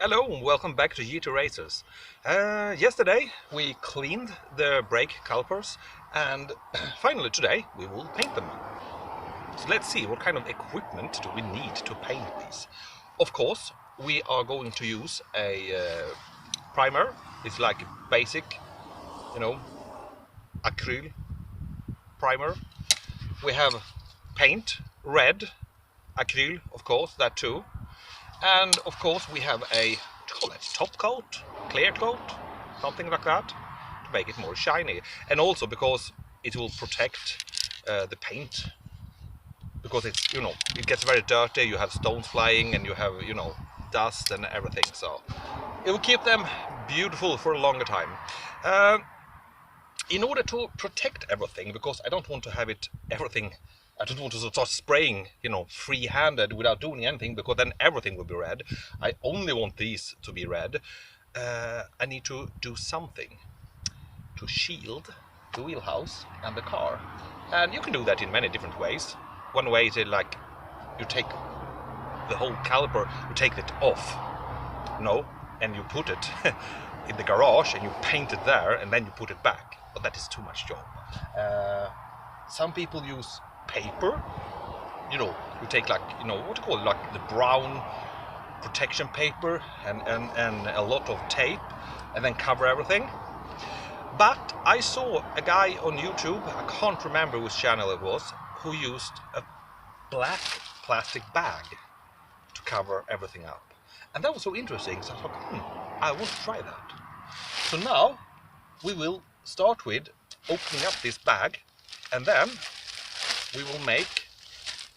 Hello and welcome back to GT Racers. Yesterday we cleaned the brake calipers and finally today we will paint them. So let's see what kind of equipment do we need to paint these. Of course we are going to use a primer. It's like a basic, acrylic primer. We have paint, red, acrylic of course, that too. And of course we have a top coat, clear coat, something like that, to make it more shiny. And also because it will protect the paint, because it's, it gets very dirty, you have stones flying and you have, dust and everything. So it will keep them beautiful for a longer time. In order to protect everything, because I don't want to have everything, I don't want to start spraying, free-handed without doing anything, because then everything will be red. I only want these to be red. I need to do something to shield the wheelhouse and the car. And you can do that in many different ways. One way is like you take the whole caliper, you take it off, and you put it in the garage and you paint it there and then you put it back. But that is too much job. Some people use paper. You take what do you call it, like the brown protection paper and a lot of tape and then cover everything. But I saw a guy on YouTube, I can't remember which channel it was, who used a black plastic bag to cover everything up. And that was so interesting, so I thought, I want to try that. So now we will start with opening up this bag, and then we will make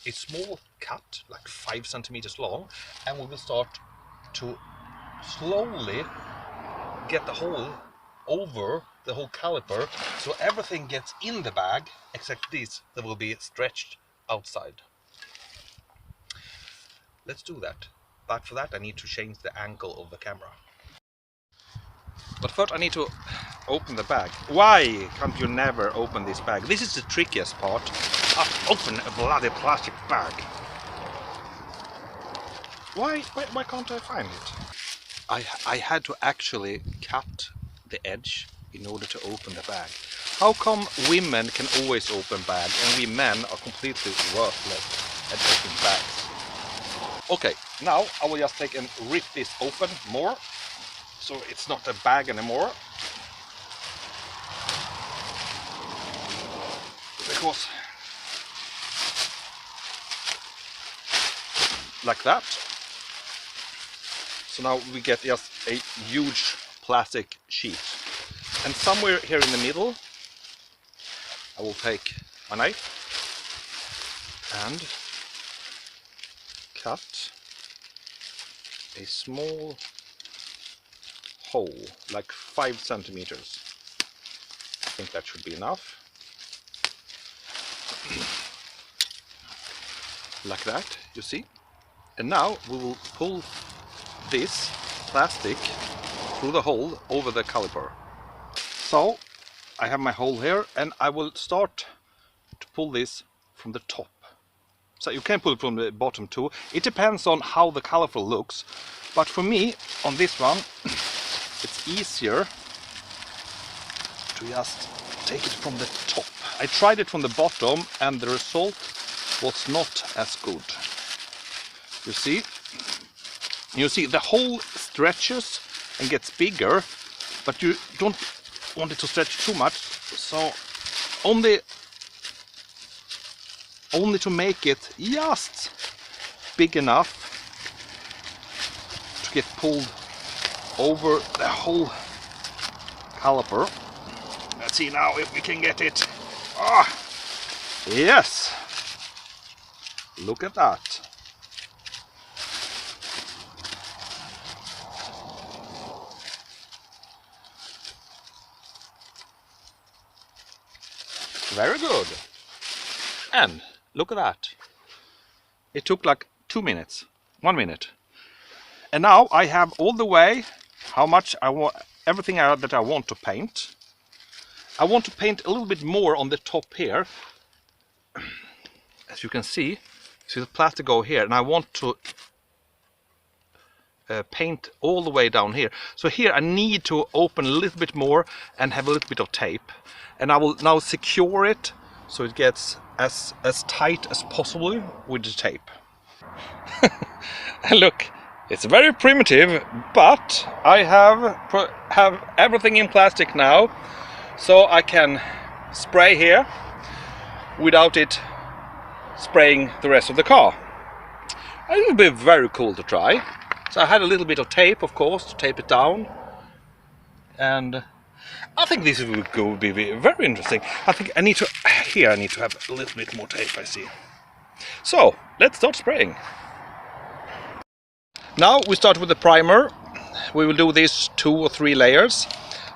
a small cut, like 5 centimeters long, and we will start to slowly get the hole over the whole caliper, so everything gets in the bag except this that will be stretched outside. Let's do that, but for that I need to change the angle of the camera. But first I need to open the bag. Why can't you never open this bag? This is the trickiest part. Open a bloody plastic bag. Why can't I find it? I had to actually cut the edge in order to open the bag. How come women can always open bags and we men are completely worthless at opening bags? Okay, now I will just take and rip this open more, so it's not a bag anymore. Because like that. So now we get just a huge plastic sheet. And somewhere here in the middle I will take a knife and cut a small hole, like 5 centimeters. I think that should be enough. Like that, you see. And now we will pull this plastic through the hole over the caliper. So I have my hole here, and I will start to pull this from the top. So you can pull it from the bottom too. It depends on how the caliper looks, but for me on this one it's easier to just take it from the top. I tried it from the bottom and the result was not as good. You see the hole stretches and gets bigger, but you don't want it to stretch too much, so only to make it just big enough to get pulled over the whole caliper. Let's see now if we can get it. Yes, look at that. Very good. And look at that. It took like 2 minutes, 1 minute. And now I have all the way how much I want, everything that I want to paint. I want to paint a little bit more on the top here. As you can see the plastic go here, and I want to paint all the way down here. So here I need to open a little bit more and have a little bit of tape. And I will now secure it so it gets as tight as possible with the tape. And look, it's very primitive, but I have everything in plastic now, so I can spray here without it spraying the rest of the car. It will be very cool to try. So I had a little bit of tape, of course, to tape it down, and I think this will be very interesting. I think I need to have a little bit more tape, I see. So let's start spraying. Now we start with the primer. We will do these 2 or 3 layers.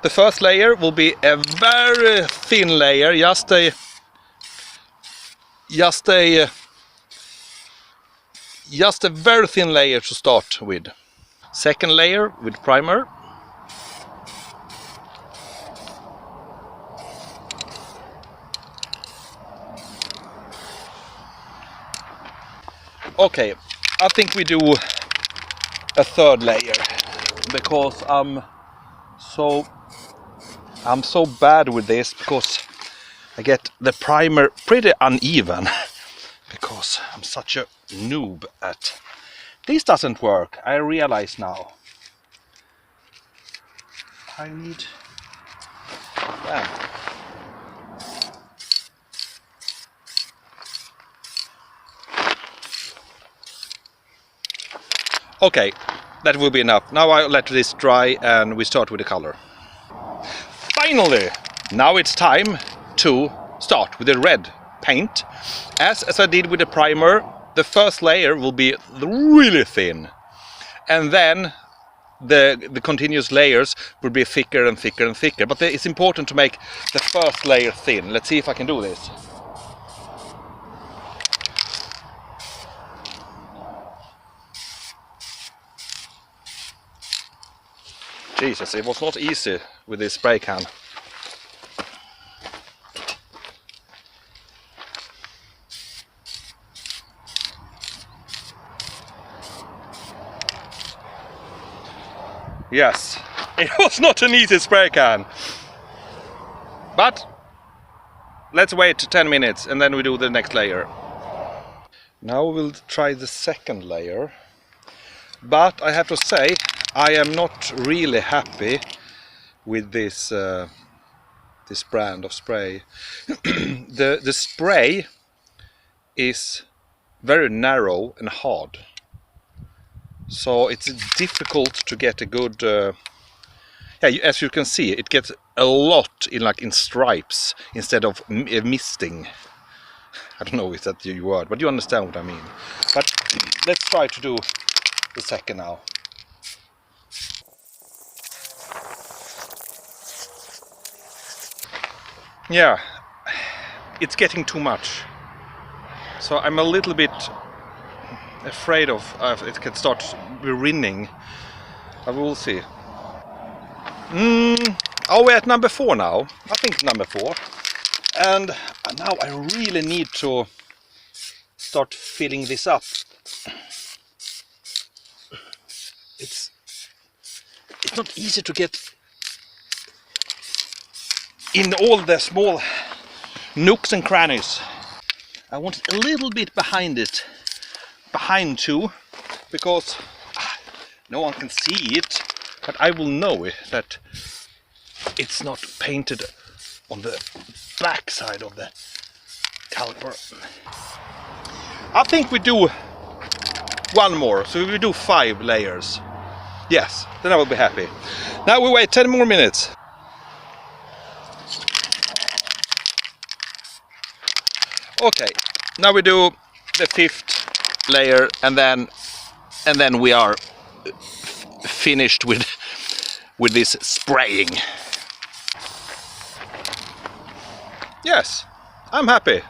The first layer will be a very thin layer, just a very thin layer to start with. Second layer with primer. Okay, I think we do a third layer because I'm so bad with this, because I get the primer pretty uneven because I'm such a noob at this. Doesn't work, I realize now. I need Okay, that will be enough. Now I'll let this dry and we start with the color. Finally, now it's time to start with the red paint. As I did with the primer, the first layer will be really thin, and then the continuous layers will be thicker and thicker and thicker. But it's important to make the first layer thin. Let's see if I can do this. Jesus, it was not easy with this spray can. Yes, it was not an easy spray can. But let's wait 10 minutes and then we do the next layer. Now we'll try the second layer. But I have to say, I am not really happy with this this brand of spray. The spray is very narrow and hard, so it's difficult to get a good as you can see, it gets a lot in stripes instead of misting. I don't know if that's the word, but you understand what I mean. But let's try to do the second now. Yeah, it's getting too much. So I'm a little bit afraid of it can start rinning. I will see. Oh, we're at number 4 now. I think number 4. And now I really need to start filling this up. It's not easy to get in all the small nooks and crannies. I want it a little bit behind too, because no one can see it, but I will know that it's not painted on the back side of the caliper. I think we do one more, so we do 5 layers. Yes, then I will be happy. Now we wait 10 more minutes. Okay, now we do the 5th layer, and then we are finished with this spraying. Yes, I'm happy.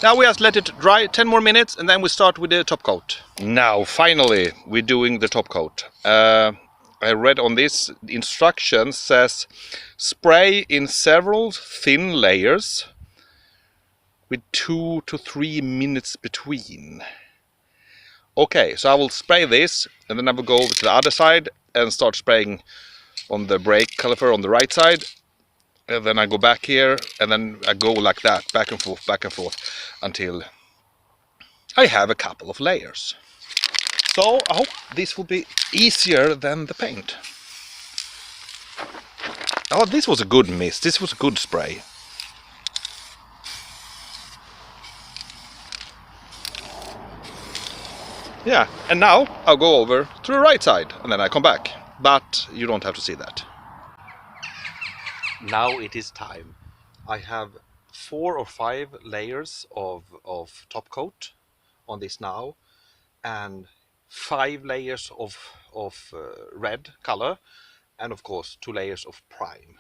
Now we just let it dry 10 more minutes and then we start with the top coat. Now finally we're doing the top coat. I read on this instructions says spray in several thin layers with 2 to 3 minutes between. Okay, so I will spray this, and then I will go over to the other side and start spraying on the brake caliper on the right side. And then I go back here, and then I go like that, back and forth, until I have a couple of layers. So I hope this will be easier than the paint. Oh, this was a good mist. This was a good spray. Yeah, and now I'll go over to the right side, and then I come back. But you don't have to see that. Now it is time. I have 4 or 5 layers of top coat on this now, and 5 layers of red color, and of course 2 layers of prime.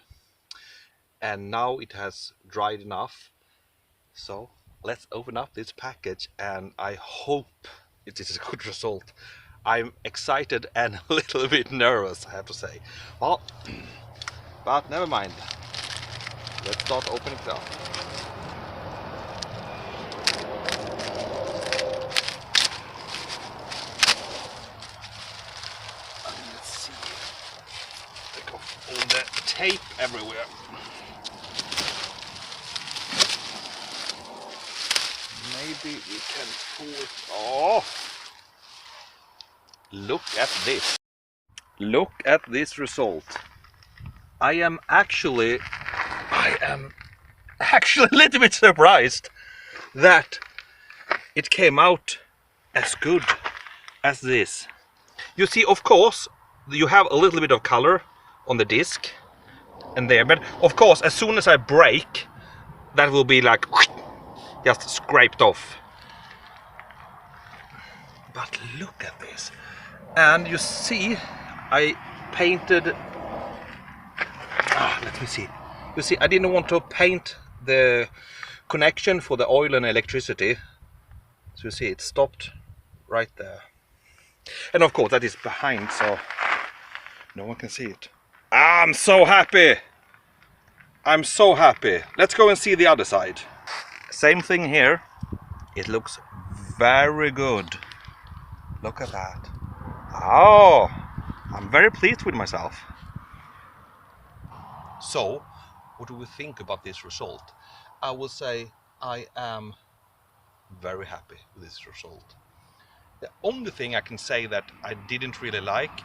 And now it has dried enough, so let's open up this package, and I hope it is a good result. I'm excited and a little bit nervous, I have to say. Well, but never mind. Let's start opening it up. Let's see. Take off all the tape everywhere. Maybe we can pull it off. Look at this. Look at this result. I am actually a little bit surprised that it came out as good as this. You see, of course, you have a little bit of color on the disc and there, but of course, as soon as I brake, that will be like just scraped off. But look at this. And you see, I painted, let me see. You see, I didn't want to paint the connection for the oil and electricity. So you see, it stopped right there. And of course, that is behind, so no one can see it. I'm so happy! I'm so happy. Let's go and see the other side. Same thing here. It looks very good. Look at that. Oh, I'm very pleased with myself. So, what do we think about this result? I will say I am very happy with this result. The only thing I can say that I didn't really like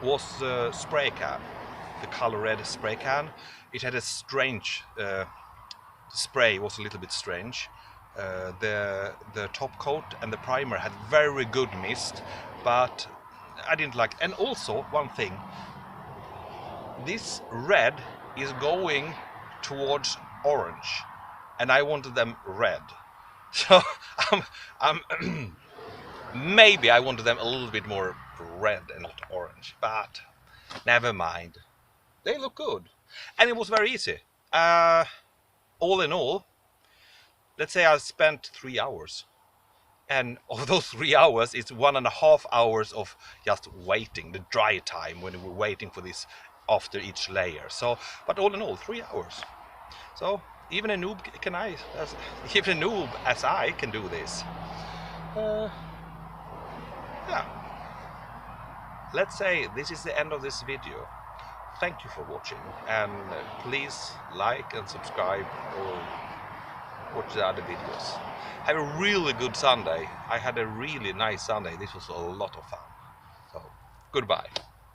was the spray can, the color red spray can. It had a strange, spray was a little bit strange. The top coat and the primer had very good mist, but I didn't like. And also one thing, this red is going towards orange, and I wanted them red. So maybe I wanted them a little bit more red and not orange, but never mind. They look good, and it was very easy. All in all, let's say I spent 3 hours, and of those 3 hours, it's 1.5 hours of just waiting, the dry time when we're waiting for this after each layer. So, but all in all, 3 hours. So even a noob even a noob as I can do this. Yeah. Let's say this is the end of this video. Thank you for watching, and please like and subscribe or watch the other videos. Have a really good Sunday. I had a really nice Sunday. This was a lot of fun. So, goodbye.